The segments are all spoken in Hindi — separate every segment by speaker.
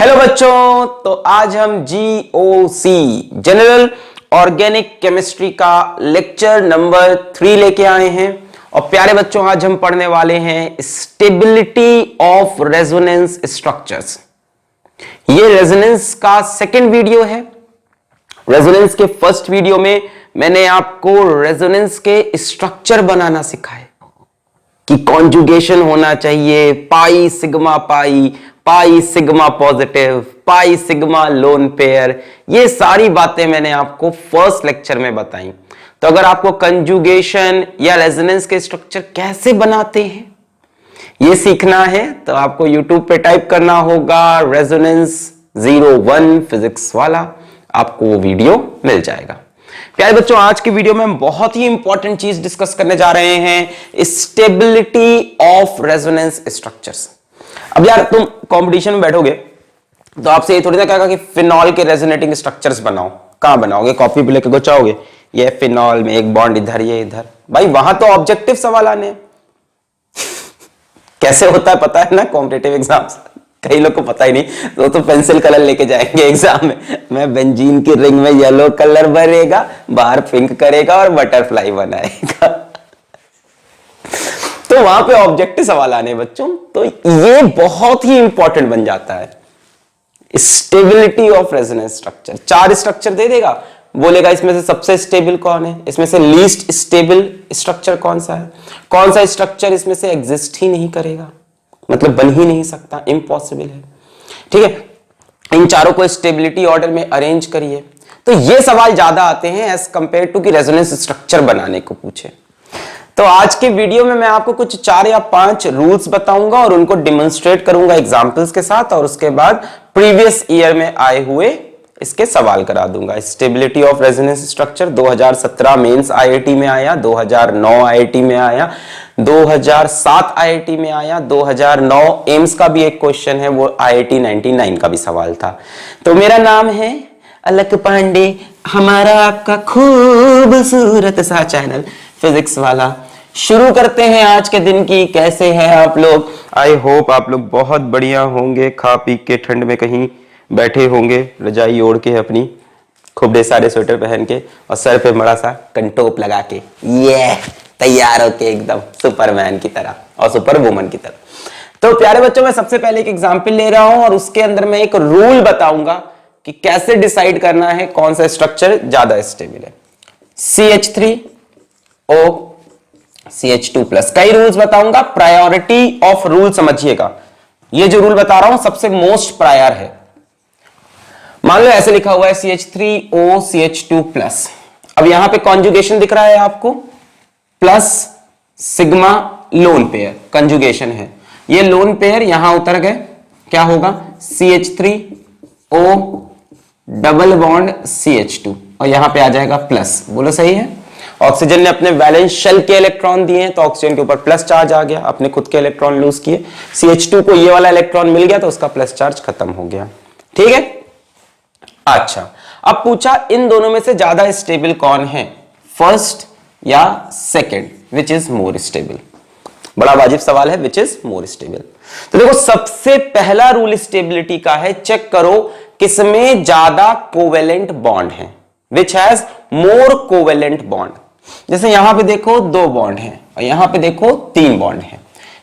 Speaker 1: हेलो बच्चों, तो आज हम GOC जनरल ऑर्गेनिक केमिस्ट्री का लेक्चर नंबर 3 लेके आए हैं। और प्यारे बच्चों, आज हम पढ़ने वाले हैं स्टेबिलिटी ऑफ रेजोनेंस स्ट्रक्चर्स। ये रेजोनेंस का सेकंड वीडियो है। रेजोनेंस के फर्स्ट वीडियो में मैंने आपको रेजोनेंस के स्ट्रक्चर बनाना सिखाया कि कॉन्जुगेशन होना चाहिए, pi sigma pi, pi sigma positive, pi sigma lone pair. ये सारी बातें मैंने आपको फर्स्ट लेक्चर में बताई। तो अगर आपको कंजुगेशन या रेजोनेंस के स्ट्रक्चर कैसे बनाते हैं ये सीखना है तो आपको YouTube पे टाइप करना होगा रेजोनेंस 01 फिजिक्स वाला, आपको वो वीडियो मिल जाएगा। प्यारे बच्चों, आज की वीडियो में हम बहुत ही इंपॉर्टेंट चीज डिस्कस करने जा रहे हैं, स्टेबिलिटी ऑफ रेजोनेंस स्ट्रक्चर्स। अब यार तुम कंपटीशन में बैठोगे तो आपसे ये थोड़ी ना कहेगा कि फिनॉल के रेजोनेटिंग स्ट्रक्चर्स बनाओ। कहां बनाओगे? कॉपी पे लेके गुचाओगे, ये फिनॉल में एक बॉन्ड इधर, ये इधर। भाई वहां तो ऑब्जेक्टिव सवाल आने कैसे होता है पता है ना कॉम्पिटिटिव एग्जाम्स। कई लोग को पता ही नहीं, तो पेंसिल कलर लेके जाएंगे एग्जाम में। मैं बेंजीन की रिंग में येलो कलर भरेगा, बाहर पिंक करेगा और बटरफ्लाई बनाएगा। तो वहां पे ऑब्जेक्टिव सवाल आने बच्चों, तो ये बहुत ही इंपॉर्टेंट बन जाता है। Stability of resonance structure 4 structure दे देगा, बोलेगा इसमें से सबसे स्टेबल कौन है, इसमें से लीस्ट स्टेबल स्ट्रक्चर कौन सा है, कौन सा स्ट्रक्चर इसमें से एग्जिस्ट ही नहीं करेगा, मतलब बन ही नहीं सकता, इम्पॉसिबल है। ठीक है, इन चारों को स्टेबिलिटी ऑर्डर में अरेंज करिए। तो ये सवाल ज्यादा आते हैं एज कंपेयर टू कि रेजोनेंस स्ट्रक्चर बनाने को पूछे। तो आज के वीडियो में मैं आपको कुछ 4 या 5 रूल्स बताऊंगा और उनको डिमोन्स्ट्रेट करूंगा एग्जांपल्स के साथ, और उसके बाद प्रीवियस ईयर में आए हुए इसके सवाल करा दूंगा। Stability of resonance structure 2017 mains IIT में आया, 2009 आईआईटी में आया, 2007 आईआईटी में आया, 2009 एम्स का भी एक क्वेश्चन है, वो आईआईटी 99 का भी सवाल था। तो मेरा नाम है अलक पांडे, हमारा आपका खूबसूरत सा चैनल फिजिक्स वाला। शुरू करते हैं आज के दिन की। कैसे हैं आप लोग? आई होप आप लोग बहुत बढ़िया होंगे, खा पी के ठंड में कहीं बैठे होंगे, रजाई ओढ़ के अपनी, खूब ढेर सारे स्वेटर पहन के और सर पे बड़ा सा कंटोप लगा के, ये तैयार होके एकदम सुपरमैन की तरह और सुपर वुमन की तरह। तो प्यारे बच्चों, मैं सबसे पहले एक एग्जाम्पल ले रहा हूं और उसके अंदर मैं एक रूल बताऊंगा कि कैसे डिसाइड करना है कौन सा स्ट्रक्चर ज्यादा स्टेबल है। CH3O CH2+। कई रूल्स बताऊंगा, प्रायोरिटी ऑफ रूल समझिएगा। ये जो रूल बता रहा हूं सबसे मोस्ट प्रायर है। मान लो ऐसे लिखा हुआ है CH3O CH2+। अब यहां पे कॉन्जुगेशन दिख रहा है आपको, plus sigma lone pair conjugation है। ये लोन पेयर यहां उतर गए, क्या होगा? CH3O डबल बॉन्ड CH2 और यहां पे आ जाएगा प्लस। बोलो सही है? ऑक्सीजन ने अपने वैलेंस शेल के इलेक्ट्रॉन दिए हैं तो ऑक्सीजन के ऊपर प्लस चार्ज आ गया, अपने खुद के इलेक्ट्रॉन लूज किए। CH2 को ये वाला इलेक्ट्रॉन मिल गया तो उसका प्लस चार्ज खत्म हो गया। ठीक है, अच्छा अब पूछा इन दोनों में से ज्यादा स्टेबल कौन है, फर्स्ट या second, which is more stable? बड़ा वाजिब सवाल है, विच इज मोर स्टेबल। तो देखो, सबसे पहला रूल स्टेबिलिटी का है, चेक करो किसमें ज्यादा कोवेलेंट बॉन्ड है, which has more covalent bond. जैसे यहां पे देखो 2 बॉन्ड हैं और यहां पे देखो 3 बॉन्ड हैं।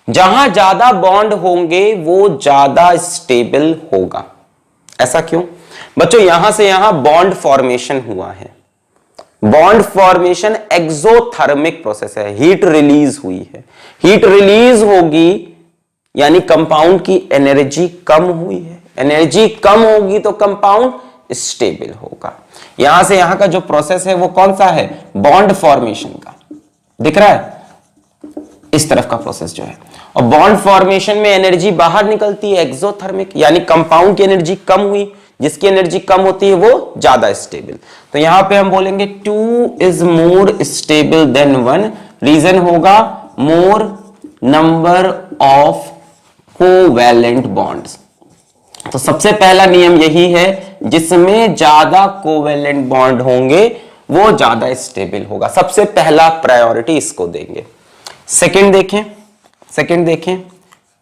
Speaker 1: जहां ज्यादा बॉन्ड होंगे वो ज्यादा स्टेबल होगा। ऐसा क्यों बच्चों? यहां से यहां बॉन्ड फॉर्मेशन हुआ है। बॉन्ड फॉर्मेशन एक्सोथर्मिक प्रोसेस है, हीट रिलीज हुई है। हीट रिलीज होगी यानी कंपाउंड की एनर्जी कम हुई है। एनर्जी कम होगी तो कंपाउंड स्टेबल होगा। यहां से यहां का जो प्रोसेस है वो कौन सा है? बॉन्ड फॉर्मेशन का। दिख रहा है? इस तरफ का प्रोसेस जो है, और बॉन्ड फॉर्मेशन में एनर्जी बाहर निकलती है एक्सोथर्मिक, यानी कंपाउंड की एनर्जी कम हुई। जिसकी एनर्जी कम होती है वो ज्यादा स्टेबल। तो यहां पे हम बोलेंगे 2 is more stable than 1। Reason होगा more number of covalent bonds. तो सबसे पहला नियम यही है, जिसमें ज्यादा कोवैलेंट बॉन्ड होंगे वो ज्यादा स्टेबल होगा। सबसे पहला प्रायोरिटी इसको देंगे। सेकंड देखें,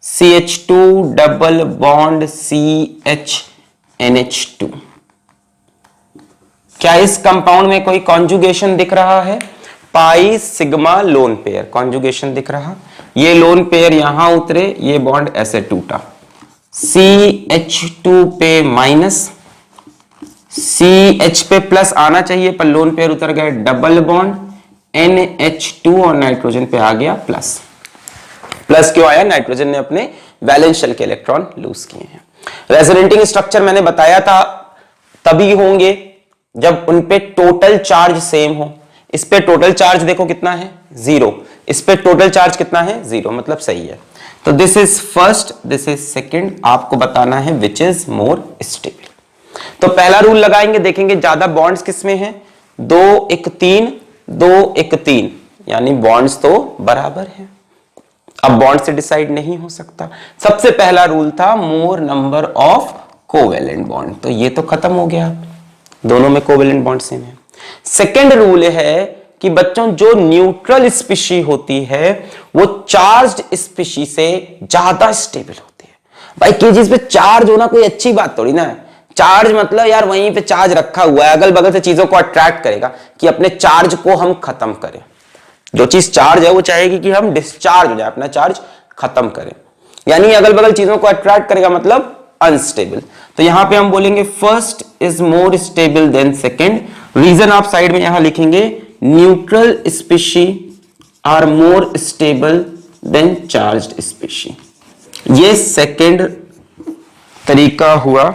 Speaker 1: CH2 डबल बॉन्ड CHNH2। क्या इस कंपाउंड में कोई कॉन्जुगेशन दिख रहा है? Pi sigma lone pair conjugation दिख रहा। ये लोन पेयर यहां उतरे, ये बॉन्ड ऐसे टूटा, CH2 पे माइनस, CH पे प्लस आना चाहिए पर लोन पेयर उतर गए, डबल बॉन्ड NH2 और नाइट्रोजन पे आ गया प्लस। प्लस क्यों आया? नाइट्रोजन ने अपने वैलेंस शेल के इलेक्ट्रॉन लूज किए हैं। रेजोनेटिंग स्ट्रक्चर मैंने बताया था तभी होंगे जब उनपे टोटल चार्ज सेम हो। इस पे टोटल चार्ज देखो कितना है, 0। इस पे टोटल चार्ज कितना है, 0, मतलब सही है। तो this is first, this is second. आपको बताना है विच इज मोर स्टेबल। तो पहला रूल लगाएंगे, देखेंगे ज्यादा बॉन्ड्स किसमें हैं, 2 1 3, 2 1 3, यानी बॉन्ड्स तो बराबर हैं। अब बॉन्ड से डिसाइड नहीं हो सकता। सबसे पहला रूल था मोर नंबर ऑफ कोवेलेंट बॉन्ड, तो ये तो खत्म हो गया, दोनों में कोवेलेंट बॉन्ड सेम है। सेकेंड रूल है कि बच्चों जो न्यूट्रल स्पीशी होती है वो चार्ज्ड स्पीशी से ज्यादा स्टेबल होती है। भाई किसी चीज पे चार्ज होना कोई अच्छी बात थोड़ी ना है। चार्ज मतलब यार वहीं पे चार्ज रखा हुआ है, अगल बगल से चीजों को अट्रैक्ट करेगा कि अपने चार्ज को हम खत्म करें। जो चीज चार्ज है वो चाहेगी कि हम डिस्चार्ज हो जाए, अपना चार्ज खत्म करें, यानी अगल बगल चीजों को अट्रैक्ट करेगा, मतलब अनस्टेबल। तो यहां पे हम बोलेंगे first is more stable than second. Reason आप साइड में यहां लिखेंगे, neutral species are more stable than charged species. ये सेकेंड तरीका हुआ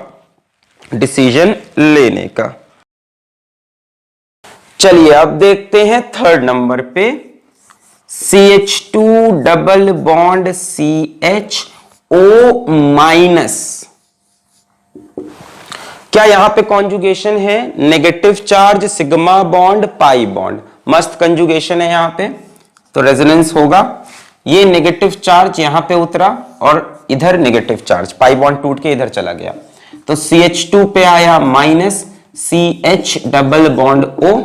Speaker 1: डिसीजन लेने का। चलिए अब देखते हैं थर्ड नंबर पे, CH2 double bond CHO minus. क्या यहां पे कॉन्जुगेशन है? Negative charge sigma bond pi bond, मस्त कंजुगेशन है यहां पे, तो रेजोनेंस होगा। ये नेगेटिव चार्ज यहां पे उतरा और इधर नेगेटिव चार्ज, पाई बॉन्ड टूट के इधर चला गया, तो CH2 पे आया minus CH double bond O,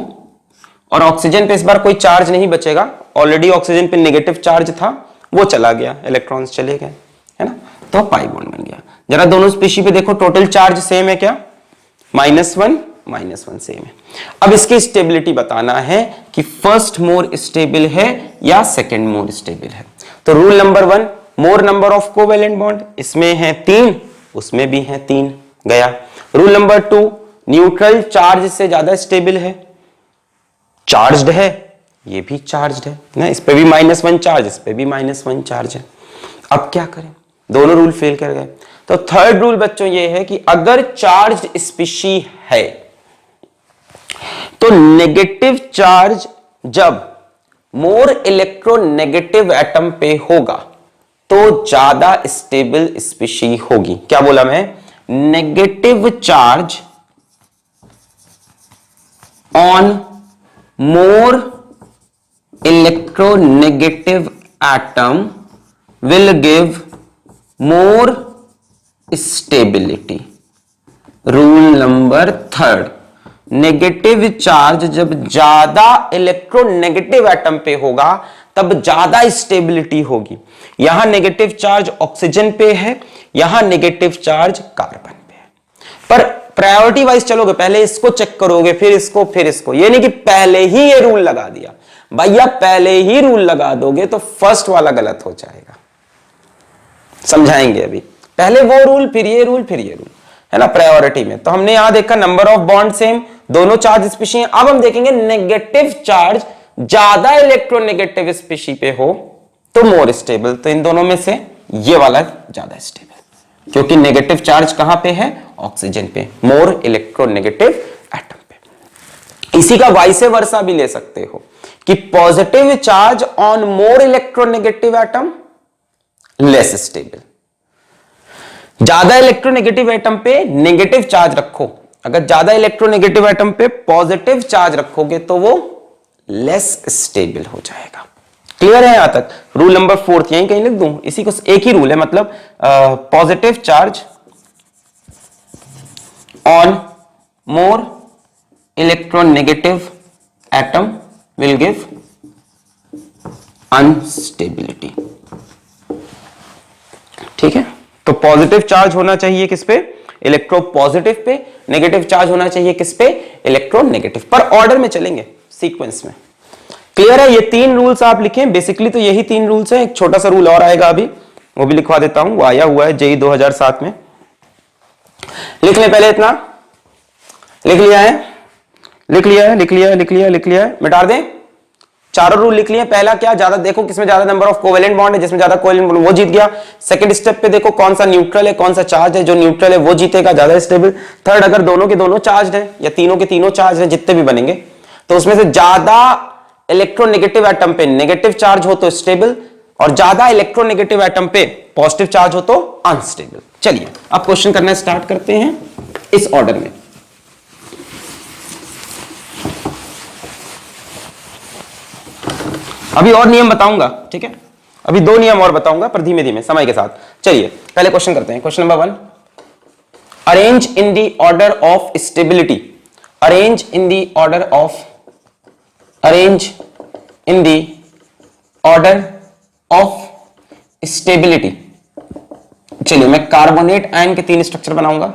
Speaker 1: और ऑक्सीजन पे इस बार कोई चार्ज नहीं बचेगा, ऑलरेडी ऑक्सीजन पे नेगेटिव चार्ज था, वो चला गया, इलेक्ट्रॉन्स चले गए, है ना, तो पाई बॉन्ड बन गया। जरा दोनों स्पीशी पे देखो टोटल चार्ज सेम है क्या? -1 सेम है। अब इसकी स्टेबिलिटी बताना है कि फर्स्ट मोर स्टेबल है या सेकेंड मोर स्टेबल है। तो rule number 1, more number of covalent bond, इसमें है 3, उसमें भी है 3, गया। रूल नंबर 2, न्यूट्रल चार्ज से ज्यादा स्टेबल है, चार्ज्ड है, ये भी चार्ज्ड है ना, इस पे भी -1 चार्ज, इस पे भी -1 चार्ज है। अब क्या करें, दोनों रूल फेल कर गए। तो थर्ड रूल बच्चों ये है कि अगर चार्ज्ड स्पीशी है तो नेगेटिव चार्ज जब मोर इलेक्ट्रोनेगेटिव एटम पे होगा तो ज्यादा स्टेबल स्पीशी होगी। क्या बोला मैं? Negative charge on more electronegative atom will give more stability। Rule number 3, negative charge जब ज्यादा इलेक्ट्रोनेगेटिव एटम पे होगा तब ज्यादा स्टेबिलिटी होगी। यहां नेगेटिव चार्ज ऑक्सीजन पे है, यहां नेगेटिव चार्ज कार्बन पे है, पर प्रायोरिटी वाइज चलोगे, पहले इसको चेक करोगे फिर इसको फिर इसको, ये नहीं कि पहले ही ये रूल लगा दिया। भैया पहले ही रूल लगा दोगे तो फर्स्ट वाला गलत हो जाएगा, समझाएंगे अभी। पहले वो रूल फिर ये रूल फिर ये रूल, है ना, प्रायोरिटी में। तो हमने यहां देखा नंबर ऑफ बॉन्ड सेम, दोनों चार्ज स्पीशी हैं। अब हम देखेंगे नेगेटिव चार्ज ज्यादा इलेक्ट्रोनेगेटिव स्पीशी पे हो तो मोर स्टेबल, तो इन दोनों में से ये वाला ज्यादा स्टेबल, क्योंकि नेगेटिव चार्ज कहां पे है? ऑक्सीजन पे, मोर इलेक्ट्रोनेगेटिव एटम पे। इसी का वाइस वर्सा भी ले सकते हो कि positive charge on more electronegative atom less stable. ज्यादा इलेक्ट्रोनेगेटिव एटम पे नेगेटिव चार्ज रखो, अगर ज्यादा इलेक्ट्रोनेगेटिव एटम पे पॉजिटिव चार्ज रखोगे तो वो लेस स्टेबल हो जाएगा। क्लियर है यहां तक? रूल नंबर 4 यहीं कहीं लिख दूं, इसी को एक ही रूल है, मतलब positive charge on more electronegative atom will give unstability. ठीक है, तो पॉजिटिव चार्ज होना चाहिए किस पे, इलेक्ट्रो पॉजिटिव पे, नेगेटिव चार्ज होना चाहिए किस पे, इलेक्ट्रो नेगेटिव पर। ऑर्डर में चलेंगे, सीक्वेंस में। क्लियर है, ये 3 रूल्स आप लिखें, बेसिकली तो यही 3 रूल्स हैं। एक छोटा सा रूल और आएगा अभी, वो भी लिखवा देता हूं, वो आया हुआ है जेई 2007 में। लिख ले पहले इतना, लिख लिया है, लिख लिया है, लिख लिया है, लिख लिया है, लिख लिया है, मिटा दें। चारों रूल लिख लिए। पहला क्या, ज्यादा देखो किसमें ज्यादा नंबर ऑफ कोवेलेंट बॉन्ड है, जिसमें ज्यादा कोवेलेंट बॉन्ड वो जीत गया। सेकंड स्टेप पे देखो कौन सा न्यूट्रल है, कौन सा चार्ज है, जो न्यूट्रल है वो जीतेगा, ज्यादा स्टेबल। थर्ड, अगर दोनों के दोनों चार्ज है या तीनों के तीनों चार्ज है, जितने भी बनेंगे, तो उसमें से ज्यादा इलेक्ट्रोनेगेटिव एटम पे नेगेटिव चार्ज हो तो स्टेबल, और ज्यादा इलेक्ट्रोनेगेटिव एटम पे पॉजिटिव चार्ज हो तो अनस्टेबल। चलिए अब क्वेश्चन करना स्टार्ट करते हैं इस ऑर्डर में। अभी और नियम बताऊंगा, ठीक है, अभी 2 नियम और बताऊंगा पर धीमे धीमे समय के साथ। चलिए पहले क्वेश्चन करते हैं। Question number 1, arrange in the order of stability, arrange in the order of, arrange in the order of stability. चलिए मैं कार्बोनेट आयन के 3 स्ट्रक्चर बनाऊंगा,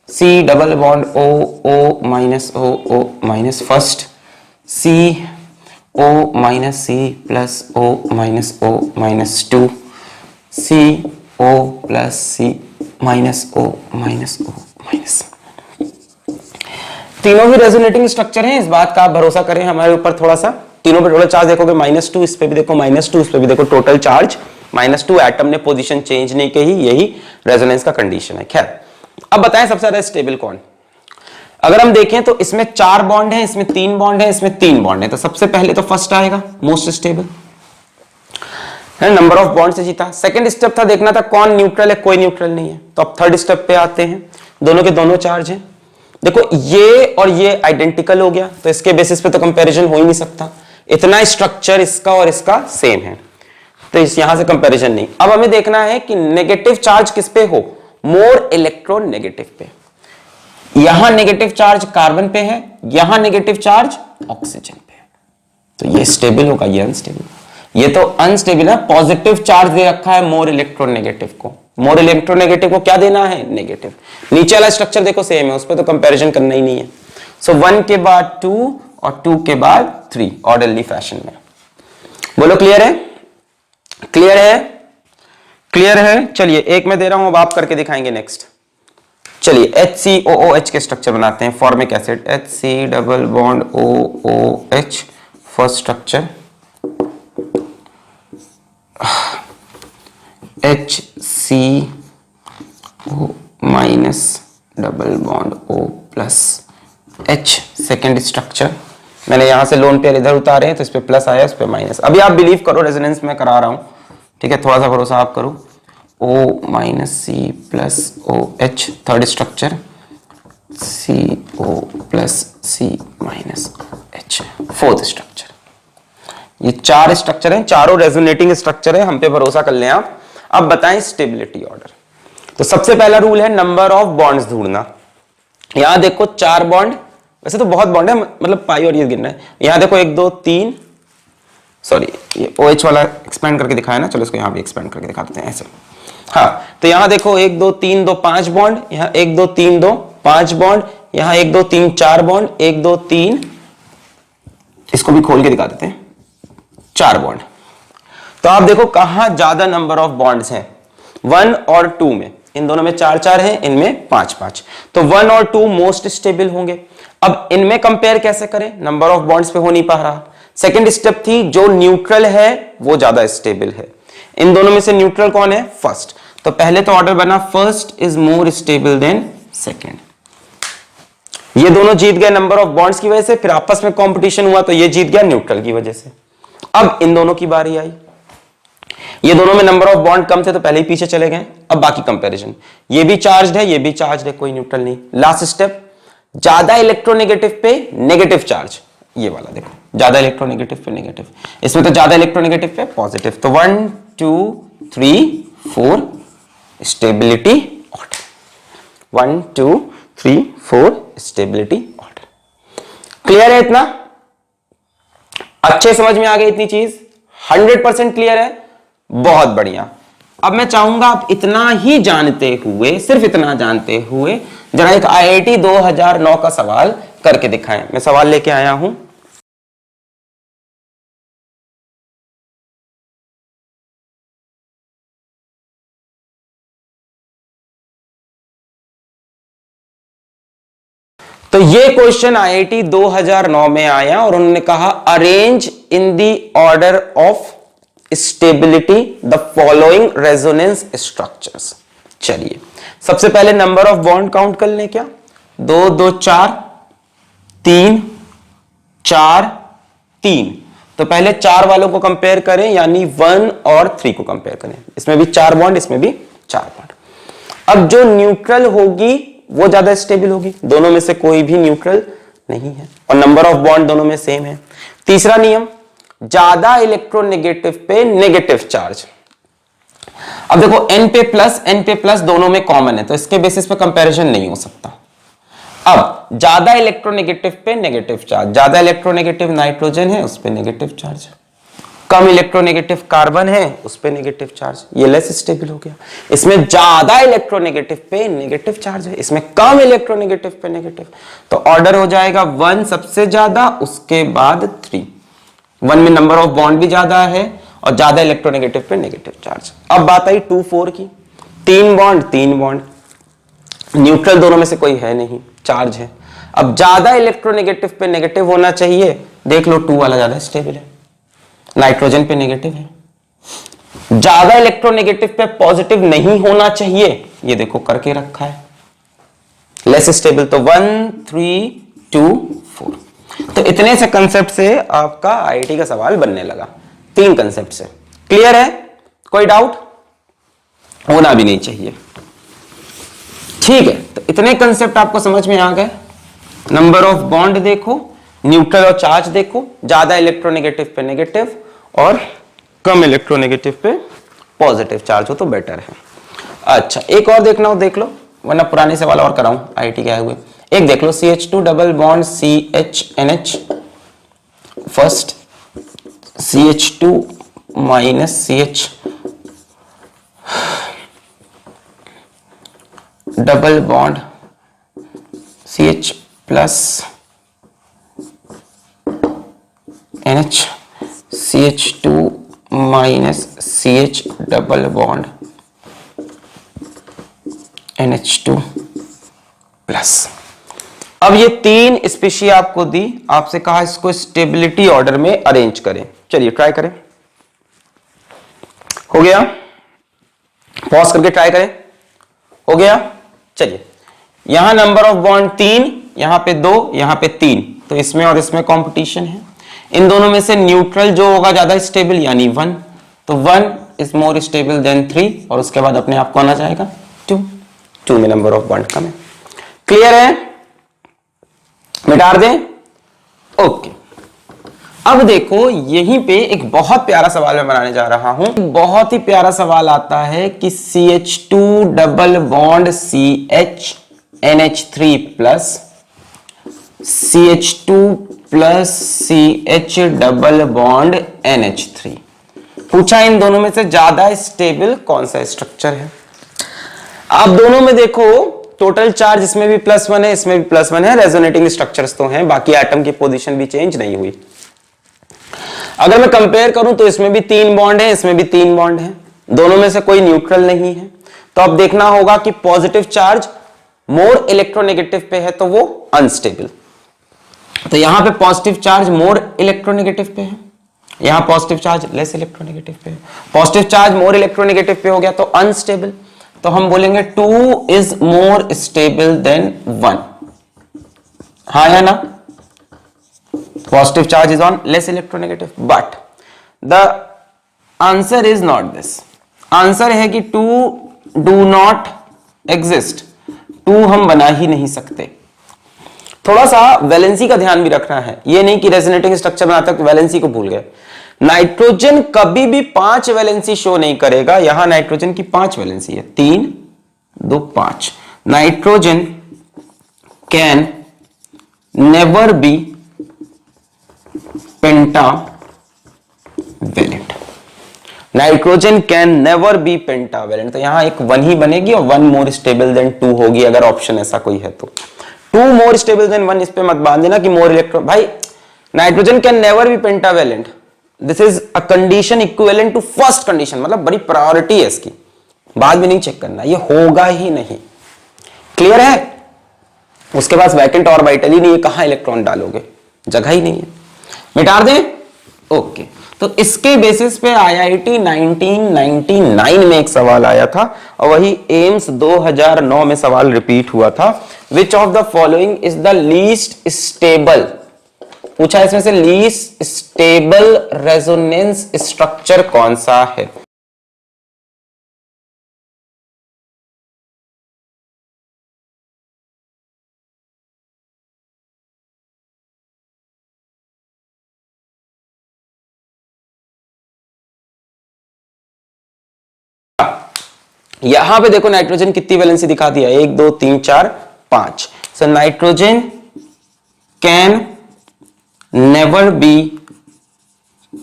Speaker 1: C double bond O O minus O O minus, first C O minus C plus O minus O minus 2, C O plus C minus O minus O minus. तीनों ही रेजोनेटिंग स्ट्रक्चर हैं, इस बात का आप भरोसा करें हमारे ऊपर थोड़ा सा। तीनों पे टोटल चार्ज देखोगे -2, इस पे भी देखो -2, इस पे भी देखो, टोटल चार्ज -2। एटम ने पोजीशन चेंज नहीं की, यही रेजोनेंस का कंडीशन है। खैर अब बताएं सबसे ज्यादा स्टेबल कौन। अगर हम देखें तो इसमें 4 बॉन्ड हैं, इसमें 3 बॉन्ड हैं, इसमें 3 बॉन्ड हैं, तो सबसे पहले तो फर्स्ट आएगा मोस्ट स्टेबल है, नंबर ऑफ बॉन्ड से जीता। सेकंड स्टेप था देखना था कौन न्यूट्रल है, कोई न्यूट्रल नहीं है। तो अब थर्ड स्टेप पे आते हैं, दोनों के दोनों चार्ज हैं। देखो ये और ये आइडेंटिकल हो गया, तो इसके बेसिस पे तो कंपैरिजन हो ही नहीं सकता, इतना स्ट्रक्चर इसका और इसका सेम है, तो इस यहां से कंपैरिजन नहीं। अब हमें देखना है कि नेगेटिव चार्ज किस पे हो, मोर इलेक्ट्रोनेगेटिव पे। यहां नेगेटिव चार्ज कार्बन पे है, यहां नेगेटिव चार्ज ऑक्सीजन पे है, तो ये स्टेबल होगा, ये अनस्टेबल। ये तो अनस्टेबल है, पॉजिटिव चार्ज दे रखा है मोर इलेक्ट्रोनेगेटिव को। मोर इलेक्ट्रोनेगेटिव को क्या देना है, नेगेटिव। नीचे वाला स्ट्रक्चर देखो सेम है, उस पर तो कंपैरिजन करना ही नहीं है। सो 1 के बाद 2 और 2 के बाद 3 ऑर्डरली फैशन में। बोलो क्लियर है, क्लियर है, क्लियर है। चलिए एक मैं दे रहा हूं, अब आप करके दिखाएंगे नेक्स्ट। चलिए HCOOH के स्ट्रक्चर बनाते हैं, formic acid, HC double bond OOH, first structure HCO minus double bond O plus H, second structure. मैंने यहां से लोन पेयर इधर उतारे हैं तो इस पे प्लस आया, इस पे माइनस। अभी आप बिलीव करो, रेजोनेंस में करा रहा हूं, ठीक है, थोड़ा सा भरोसा आप करो। O minus C plus OH, third structure CO plus C minus OH, fourth structure. ये 4 स्ट्रक्चर हैं, चारों रेजोनेटिंग स्ट्रक्चर है, हम पे भरोसा कर लें आप। अब बताएं स्टेबिलिटी ऑर्डर। तो सबसे पहला रूल है नंबर ऑफ बॉन्ड्स ढूंढना। यहां देखो 4 बॉन्ड, वैसे तो बहुत बॉन्ड है, मतलब पाई और ये गिनना है। यहां देखो 1 2 3, सॉरी ये OH वाला एक्सपेंड करके दिखाया ना, चलो इसको यहां भी एक्सपेंड करके दिखा देते हैं ऐसे। हाँ, तो यहां देखो 1 2 3 2 5 बॉन्ड, यहां 1 2 3 2 5 बॉन्ड, यहां 1 2 3 4 बॉन्ड, 1 2 3, इसको भी खोल के दिखा देते हैं, 4 बॉन्ड। तो आप देखो कहां ज्यादा नंबर ऑफ बॉन्ड्स हैं, 1 और 2 में। इन दोनों में 4 4 है, इनमें 5 5, तो 1 और 2 मोस्ट स्टेबल होंगे। अब इनमें कंपेयर कैसे करें, नंबर ऑफ बॉन्ड्स पे हो नहीं पा रहा। सेकेंड स्टेप थी जो न्यूट्रल है वो ज्यादा स्टेबल है। इन दोनों में से न्यूट्रल कौन है, फर्स्ट। तो पहले तो ऑर्डर बना first is more stable than second. ये दोनों जीत गए नंबर ऑफ बॉन्ड्स की वजह से, फिर आपस में कंपटीशन हुआ तो ये जीत गया न्यूट्रल की वजह से। अब इन दोनों की बारी आई, ये दोनों में नंबर ऑफ बॉन्ड कम थे तो पहले ही पीछे चले गए। अब बाकी कंपैरिजन, ये भी चार्ज है, ये भी चार्ज है, कोई न्यूट्रल नहीं। लास्ट स्टेप, ज्यादा इलेक्ट्रोनेगेटिव पे नेगेटिव चार्ज, ये वाला देखो, ज्यादा इलेक्ट्रोनेगेटिव पे नेगेटिव, इसमें तो ज्यादा इलेक्ट्रोनेगेटिव पे पॉजिटिव। तो 1 2 3 4 stability order, 1 2 3 4 stability order. Clear है इतना, अच्छे समझ में आ गई इतनी चीज, 100% क्लियर है, बहुत बढ़िया। अब मैं चाहूंगा आप इतना ही जानते हुए, सिर्फ इतना जानते हुए जरा एक IIT 2009 का सवाल करके दिखाएं। मैं सवाल लेके आया हूं। तो ये क्वेश्चन IIT 2009 में आया और उन्होंने कहा arrange in the order of stability the following resonance structures. चलिए सबसे पहले नंबर ऑफ बॉन्ड काउंट कर लें। क्या 2 2 4 3 4 3। तो पहले 4 वालों को कंपेयर करें, यानी 1 और 3 को कंपेयर करें। इसमें भी 4 बॉन्ड, इसमें भी 4 बॉन्ड। अब जो न्यूट्रल होगी वो ज्यादा स्टेबल होगी, दोनों में से कोई भी न्यूट्रल नहीं है और नंबर ऑफ बॉन्ड दोनों में सेम है। तीसरा नियम, ज्यादा इलेक्ट्रोनेगेटिव पे नेगेटिव चार्ज। अब देखो n पे प्लस दोनों में कॉमन है, तो इसके बेसिस पे कंपैरिजन नहीं हो सकता। अब ज्यादा इलेक्ट्रोनेगेटिव पे नेगेटिव चार्ज, ज्यादा इलेक्ट्रोनेगेटिव नाइट्रोजन है उस पे नेगेटिव चार्ज, कम इलेक्ट्रोनेगेटिव कार्बन है उस पे नेगेटिव चार्ज, ये लेस स्टेबल हो गया। इसमें ज्यादा इलेक्ट्रोनेगेटिव पे नेगेटिव चार्ज है, इसमें कम इलेक्ट्रोनेगेटिव पे नेगेटिव, तो ऑर्डर हो जाएगा 1 सबसे ज्यादा, उसके बाद 3। 1 में नंबर ऑफ बॉन्ड भी ज्यादा है और ज्यादा इलेक्ट्रोनेगेटिव पे नेगेटिव चार्ज। अब बात आई 2 4 की, 3 बॉन्ड, न्यूट्रल दोनों में से कोई है नहीं, चार्ज है। अब ज्यादा इलेक्ट्रोनेगेटिव पे नेगेटिव होना चाहिए, देख लो 2 वाला ज्यादा स्टेबल है, नाइट्रोजन पे नेगेटिव है। ज्यादा इलेक्ट्रोनेगेटिव पे पॉजिटिव नहीं होना चाहिए, ये देखो करके रखा है, लेस स्टेबल। तो 1 3 2 4। तो इतने से कंसेप्ट से आपका IIT का सवाल बनने लगा, 3 कंसेप्ट से। क्लियर है? कोई डाउट होना भी नहीं चाहिए। ठीक है, तो इतने कंसेप्ट आपको समझ में आ गए। नंबर ऑफ बॉन्ड देखो, न्यूट्रल और चार्ज देखो, ज्यादा इलेक्ट्रोनेगेटिव पे नेगेटिव और कम इलेक्ट्रोनेगेटिव पे पॉजिटिव चार्ज हो तो बेटर है। अच्छा एक और देखना हो देख लो, वरना पुराने सवाल और कराऊं IIT के आए हुए। एक देख लो, CH2 double bond CHNH, first CH2 minus CH double bond CH plus NH, CH2 minus CH double bond NH2 plus. अब ये 3 स्पीशी आपको दी, आपसे कहा इसको स्टेबिलिटी ऑर्डर में अरेंज करें। चलिए ट्राई करें, हो गया? पॉज करके ट्राई करें, हो गया? चलिए यहां नंबर ऑफ बॉन्ड 3, यहां पे 2, यहां पे 3, तो इसमें और इसमें कंपटीशन है। इन दोनों में से न्यूट्रल जो होगा ज्यादा स्टेबल यानी 1, तो 1 इज मोर स्टेबल देन 3 और उसके बाद अपने आप कौन आ जाएगा 2 में नंबर ऑफ बॉन्ड कम है। क्लियर है? मिटा दें? ओके। अब देखो यहीं पे एक बहुत प्यारा सवाल मैं बनाने जा रहा हूं। बहुत ही प्यारा सवाल आता है कि CH2 double bond CH NH3 plus CH2 plus CH double bond NH3, पूछा इन दोनों में से ज्यादा स्टेबल कौन सा स्ट्रक्चर है। आप दोनों में देखो टोटल चार्ज, इसमें भी +1 है, इसमें भी +1 है, रेजोनेटिंग स्ट्रक्चर्स तो हैं, बाकी एटम की पोजीशन भी चेंज नहीं हुई। अगर मैं कंपेयर करूं तो इसमें भी 3 बॉन्ड है, इसमें भी 3 बॉन्ड है, दोनों में से कोई न्यूट्रल नहीं है। तो अब देखना होगा कि पॉजिटिव चार्ज मोर इलेक्ट्रोनेगेटिव पे है तो वो अनस्टेबल, तो यहां पे पॉजिटिव चार्ज मोर इलेक्ट्रोनेगेटिव पे है, यहां पॉजिटिव चार्ज लेस इलेक्ट्रोनेगेटिव पे है। पॉजिटिव चार्ज मोर इलेक्ट्रोनेगेटिव पे हो गया तो अनस्टेबल, तो हम बोलेंगे 2 इज मोर स्टेबल देन 1, हाँ या ना? Positive charge is on less electronegative, but the answer is not this. Answer है कि 2 डू नॉट एग्जिस्ट, 2 हम बना ही नहीं सकते। थोड़ा सा वैलेंसी का ध्यान भी रखना है, ये नहीं कि रेजोनेटिंग स्ट्रक्चर बनाते वक्त वैलेंसी को भूल गए। नाइट्रोजन कभी भी 5 वैलेंसी शो नहीं करेगा, यहां नाइट्रोजन की 5 वैलेंसी है, 3 2 5। Nitrogen can never be pentavalent. Nitrogen can never be pentavalent, तो यहां एक 1 ही बनेगी और 1 मोर स्टेबल देन 2 होगी, अगर ऑप्शन ऐसा कोई है तो। 2 मोर स्टेबल देन 1, इस पे मत बांध देना कि मोर इलेक्ट्रॉन। भाई nitrogen can never be pentavalent, this is a condition equivalent to first condition, मतलब बड़ी प्रायोरिटी है इसकी, बाद में नहीं चेक करना, ये होगा ही नहीं। क्लियर है? उसके पास वैकेंट ऑर्बिटल ही नहीं है, कहां इलेक्ट्रॉन डालोगे, जगह ही नहीं है। मिटा दें? ओके। तो इसके बेसिस पे आईआईटी 1999 में एक सवाल आया था और वही एम्स 2009 में सवाल रिपीट हुआ था। Which of the following is the least stable, पूछा इसमें से लीस्ट स्टेबल रेजोनेंस स्ट्रक्चर कौन सा है। यहां पे देखो नाइट्रोजन कितनी वैलेंसी दिखा दिया, 1 2 3 4 5। So nitrogen can never be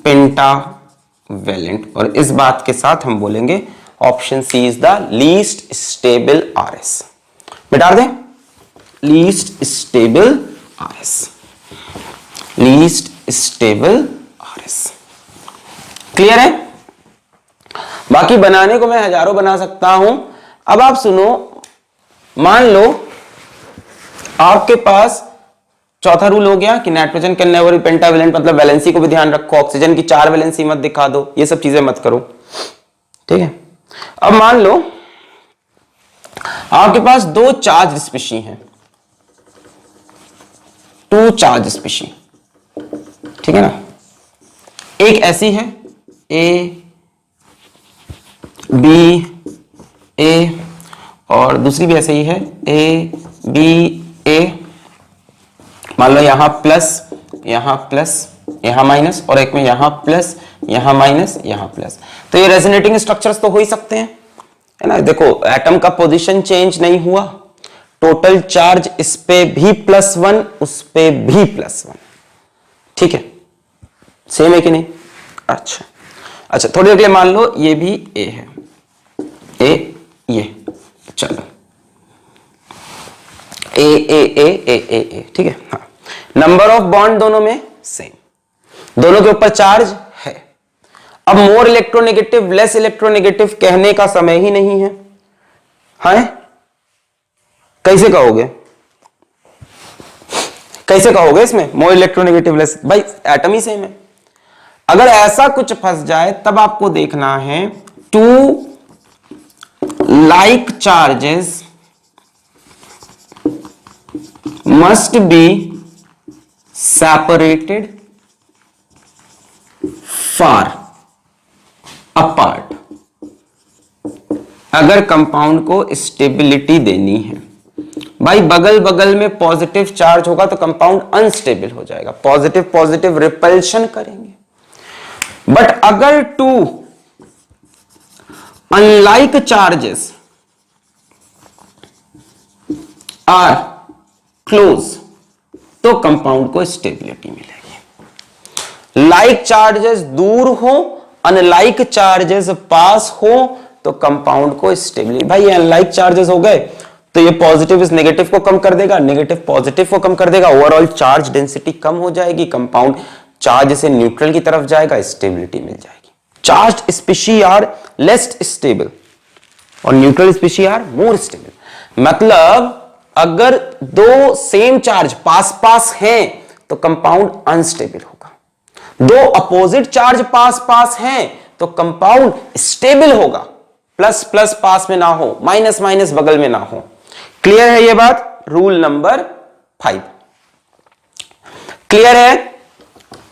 Speaker 1: pentavalent, और इस बात के साथ हम बोलेंगे option C is the least stable RS. मिटा दें? Least stable RS, least stable RS. Clear है? बाकी बनाने को मैं हजारों बना सकता हूं। अब आप सुनो, मान लो आपके पास चौथा रूल हो गया कि nitrogen can never be pentavalent, मतलब वैलेंसी को भी ध्यान रखो, ऑक्सीजन की 4 वैलेंसी मत दिखा दो, ये सब चीजें मत करो, ठीक है। अब मान लो आपके पास 2 चार्ज स्पीशी हैं, 2 चार्ज स्पीशी, ठीक है ना। एक ऐसी है ए बी ए, और दूसरी भी ऐसे ही है ए बी ए। मान लो यहां प्लस, यहां माइनस, और एक में यहां प्लस, यहां माइनस, यहां प्लस। तो ये रेजोनेटिंग स्ट्रक्चर्स तो हो ही सकते हैं, है ना। देखो एटम का पोजीशन चेंज नहीं हुआ, टोटल चार्ज इस पे भी +1, उस पे भी +1, ठीक है, सेम है कि नहीं। अच्छा थोड़ी देर के लिए मान लो ये भी ए है, ये चलो ए, ठीक है। हाँ, नंबर ऑफ बॉन्ड दोनों में सेम, दोनों के ऊपर चार्ज है। अब मोर इलेक्ट्रोनेगेटिव लेस इलेक्ट्रोनेगेटिव कहने का समय ही नहीं है, हाँ कैसे कहोगे इसमें मोर इलेक्ट्रोनेगेटिव लेस, भाई एटम ही सेम है। अगर ऐसा कुछ फंस जाए तब आपको देखना है 2 like charges must be separated far apart अगर कंपाउंड को स्टेबिलिटी देनी है। भाई बगल बगल में पॉजिटिव चार्ज होगा तो कंपाउंड अनस्टेबल हो जाएगा, पॉजिटिव रिपल्शन करेंगे। बट अगर 2 अनलाइक चार्जेस आर क्लोज तो कंपाउंड को स्टेबिलिटी मिलेगी। लाइक चार्जेस दूर हो, अनलाइक चार्जेस पास हो तो कंपाउंड को स्टेबिलिटी। भाई ये अनलाइक चार्जेस हो गए तो ये पॉजिटिव इस नेगेटिव को कम कर देगा, नेगेटिव पॉजिटिव को कम कर देगा, ओवरऑल चार्ज डेंसिटी कम हो जाएगी, कंपाउंड चार्ज से न्यूट्रल की तरफ जाएगा, स्टेबिलिटी मिल जाएगी। Charged species are less stable और neutral species are more stable. मतलब अगर 2 सेम चार्ज पास पास हैं तो कंपाउंड अनस्टेबल होगा, 2 अपोजिट चार्ज पास पास हैं तो कंपाउंड स्टेबल होगा, प्लस प्लस पास में ना हो, माइनस माइनस बगल में ना हो। क्लियर है ये बात? रूल नंबर 5 क्लियर है।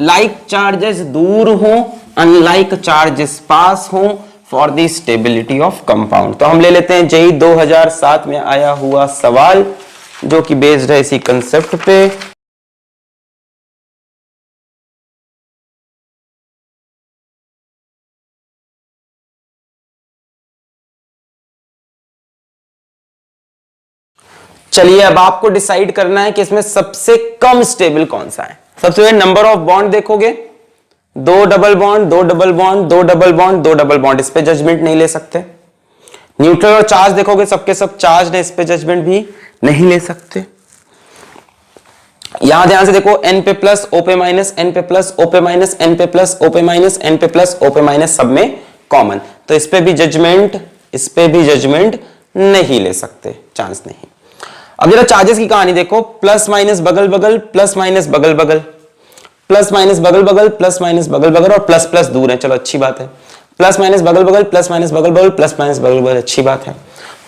Speaker 1: लाइक चार्जेस दूर हो, अनलाइक चार्जेस पास हो for the stability of compound. तो हम ले लेते हैं जेई 2007 में आया हुआ सवाल जो कि बेस्ड है इसी कंसेप्ट पे। चलिए अब आपको डिसाइड करना है कि इसमें सबसे कम स्टेबल कौन सा है। सबसे पहले नंबर ऑफ बॉन्ड देखोगे, दो डबल बॉन्ड, दो डबल बॉन्ड, दो डबल बॉन्ड, दो डबल बॉन्ड, इस पे जजमेंट नहीं ले सकते। न्यूट्रल और चार्ज देखोगे सबके सब चार्ज है, इस पे जजमेंट भी नहीं ले सकते। यहां ध्यान से देखो, n पे प्लस, o पे माइनस, n पे प्लस, o पे माइनस, n पे प्लस, o पे माइनस, n पे प्लस, o पे माइनस, सब में कॉमन, तो इस पे भी जजमेंट, इस पे भी जजमेंट नहीं ले सकते, चांस नहीं। अब जरा चार्जेस की कहानी देखो, प्लस माइनस बगल बगल, प्लस माइनस बगल बगल, प्लस माइनस बगल बगल, प्लस माइनस बगल बगल, और प्लस प्लस दूर है, चलो अच्छी बात है। प्लस माइनस बगल बगल, प्लस माइनस बगल बगल, प्लस माइनस बगल बगल, अच्छी बात है।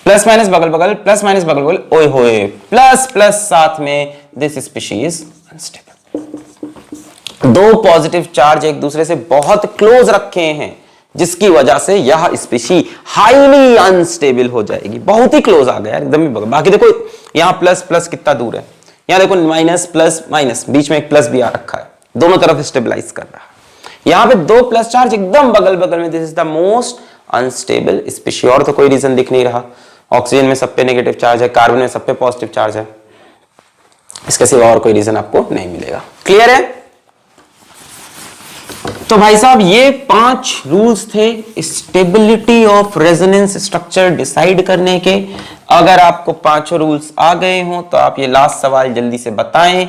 Speaker 1: प्लस माइनस बगल बगल, प्लस माइनस बगल बगल, ओए होए, प्लस प्लस साथ में, दिस स्पीशीज अनस्टेबल। दो पॉजिटिव चार्ज एक दूसरे से बहुत क्लोज रखे हैं, जिसकी वजह से यह स्पीशी हाईली अनस्टेबल हो जाएगी। बहुत ही क्लोज आ गया एकदम ही बगल। बाकी देखो यहां प्लस प्लस कितना दूर है, यहां देखो माइनस प्लस माइनस, बीच में एक प्लस भी आ रखा है, दोनों तरफ स्टेबलाइज कर रहा है। यहां पे दो प्लस चार्ज एकदम बगल बगल में, this is the most unstable species. और तो कोई रीजन दिख नहीं रहा, ऑक्सीजन में सब पे नेगेटिव चार्ज है, कार्बन में सब पे पॉजिटिव चार्ज है, इसके सिवा और कोई रीजन आपको नहीं मिलेगा। क्लियर है? तो भाई साहब ये 5 रूल्स थे stability of resonance structure decide करने के। अगर आपको 5 रूल्स आ गए हो तो आप ये लास्ट सवाल जल्दी से बताएं।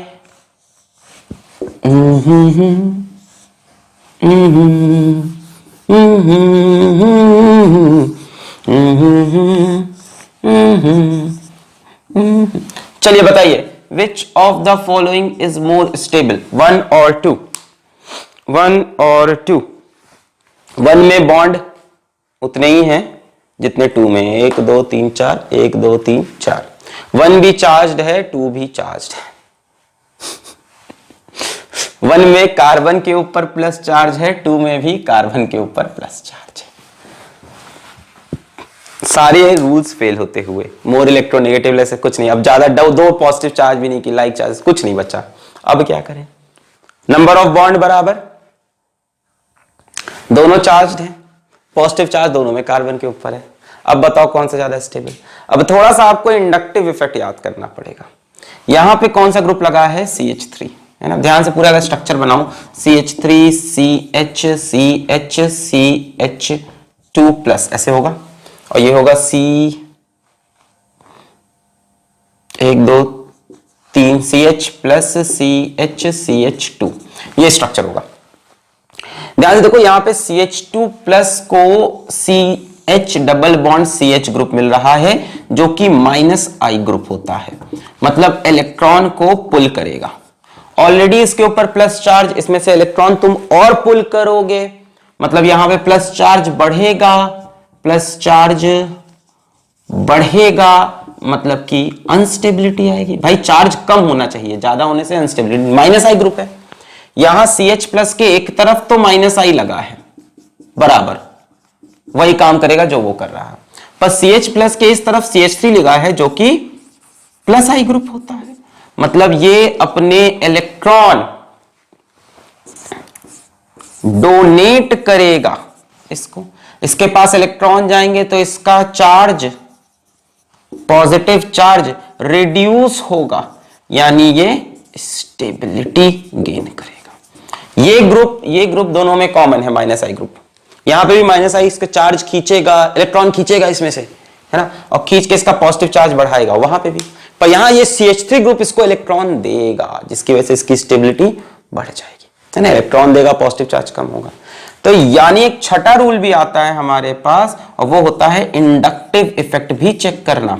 Speaker 1: चलिए बताइए, which of the following is more stable, 1 और 2? 1 और 2, 1 में बॉन्ड उतने ही हैं जितने 2 में, 1 2 3 4, 1 2 3 4। 1 भी चार्ज्ड है, 2 भी चार्ज्ड है। 1 में कार्बन के ऊपर प्लस चार्ज है, 2 में भी कार्बन के ऊपर प्लस चार्ज है। सारे रूल्स फेल होते हुए, मोर इलेक्ट्रोनेगेटिव ऐसे कुछ नहीं। अब ज्यादा दो पॉजिटिव चार्ज भी नहीं की, लाइक चार्ज कुछ नहीं बचा। अब क्या करें? नंबर ऑफ बॉन्ड बराबर, दोनों चार्ज्ड हैं, पॉजिटिव चार्ज दोनों में कार्बन के ऊपर है। अब बताओ कौन सा ज्यादा स्टेबल? अब थोड़ा सा आपको इंडक्टिव इफेक्ट याद करना पड़ेगा। यहां पे कौन सा ग्रुप लगा है? CH3, है ना? ध्यान से पूरा स्ट्रक्चर बनाओ, CH3 CH CH CH2 plus, ऐसे होगा। और ये होगा C 1 2 3 CH plus CH CH2, ये स्ट्रक्चर होगा। ध्यान से देखो, यहां पे CH2 प्लस को CH double bond CH group मिल रहा है, जो कि -I ग्रुप होता है, मतलब इलेक्ट्रॉन को पुल करेगा। ऑलरेडी इसके ऊपर प्लस चार्ज, इसमें से इलेक्ट्रॉन तुम और पुल करोगे, मतलब यहां पे प्लस चार्ज बढ़ेगा, प्लस चार्ज बढ़ेगा, मतलब कि अनस्टेबिलिटी आएगी। भाई चार्ज कम होना चाहिए, ज्यादा होने से अनस्टेबिलिटी। -I ग्रुप है, यहां CH प्लस के एक तरफ तो -I लगा है, बराबर वही काम करेगा जो वो कर रहा है, पर CH प्लस के इस तरफ CH3 लगा है, जो कि +I ग्रुप होता है। मतलब ये अपने इलेक्ट्रॉन डोनेट करेगा इसको, इसके पास इलेक्ट्रॉन जाएंगे तो इसका चार्ज, पॉजिटिव चार्ज रिड्यूस होगा, यानी ये स्टेबिलिटी गेन करेगा। ये ग्रुप दोनों में कॉमन है, -I ग्रुप। यहां पे भी -I इसका चार्ज खींचेगा, इलेक्ट्रॉन खींचेगा इसमें से, है ना, और खींच के इसका पॉजिटिव चार्ज बढ़ाएगा वहां पे भी। पर यहां ये CH3 ग्रुप इसको इलेक्ट्रॉन देगा, जिसकी वजह से इसकी स्टेबिलिटी बढ़ जाएगी, है ना, इलेक्ट्रॉन देगा, पॉजिटिव चार्ज कम होगा। तो यानी एक छठा रूल भी आता है हमारे पास, और वो होता है इंडक्टिव इफेक्ट भी चेक करना।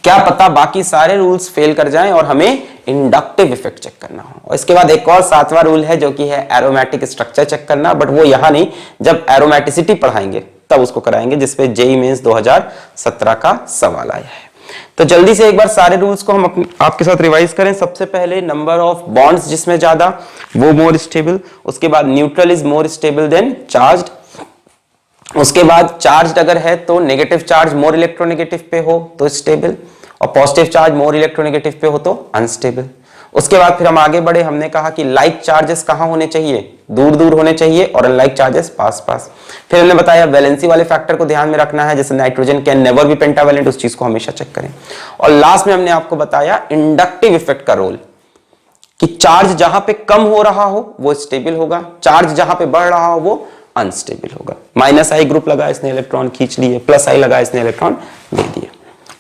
Speaker 1: क्या पता बाकी सारे रूल्स फेल कर जाएं और हमें इंडक्टिव इफेक्ट चेक करना हो। और इसके बाद एक और 7वां रूल है, जो कि है एरोमेटिक स्ट्रक्चर चेक करना, बट वो यहां नहीं, जब एरोमेटिसिटी पढ़ाएंगे तब उसको कराएंगे, जिसपे JEE मेंस 2017 का सवाल आया है। तो जल्दी से एक बार सारे रूल्स को हम आपके साथ रिवाइज करें। सबसे पहले नंबर ऑफ बॉन्ड्स जिसमें ज्यादा, वो मोर स्टेबल। उसके बाद neutral is more stable than charged. उसके बाद चार्ज्ड अगर है तो नेगेटिव चार्ज मोर इलेक्ट्रोनेगेटिव पे हो तो स्टेबल, और पॉजिटिव चार्ज मोर इलेक्ट्रोनेगेटिव पे हो तो अनस्टेबल। उसके बाद फिर हम आगे बढ़े, हमने कहा कि लाइक चार्जेस कहां होने चाहिए? दूर दूर होने चाहिए, और अनलाइक चार्जेस पास पास। फिर हमने बताया वैलेंसी वाले फैक्टर को ध्यान में रखना है, जैसे nitrogen can never B pentavalent, उस चीज को हमेशा चेक करें। और लास्ट में हमने आपको बताया इंडक्टिव इफेक्ट का रोल। कि चार्ज जहां पे कम हो रहा हो वो स्टेबल होगा, चार्ज जहां पे बढ़ रहा हो वो अनस्टेबल होगा। माइनस आई ग्रुप लगा इसने इलेक्ट्रॉन खींच लिए, प्लस आई लगा इसने इलेक्ट्रॉन दे दिए।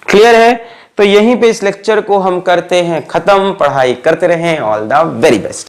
Speaker 1: क्लियर है? तो यहीं पे इस लेक्चर को हम करते हैं खत्म। पढ़ाई करते रहें। All the very best.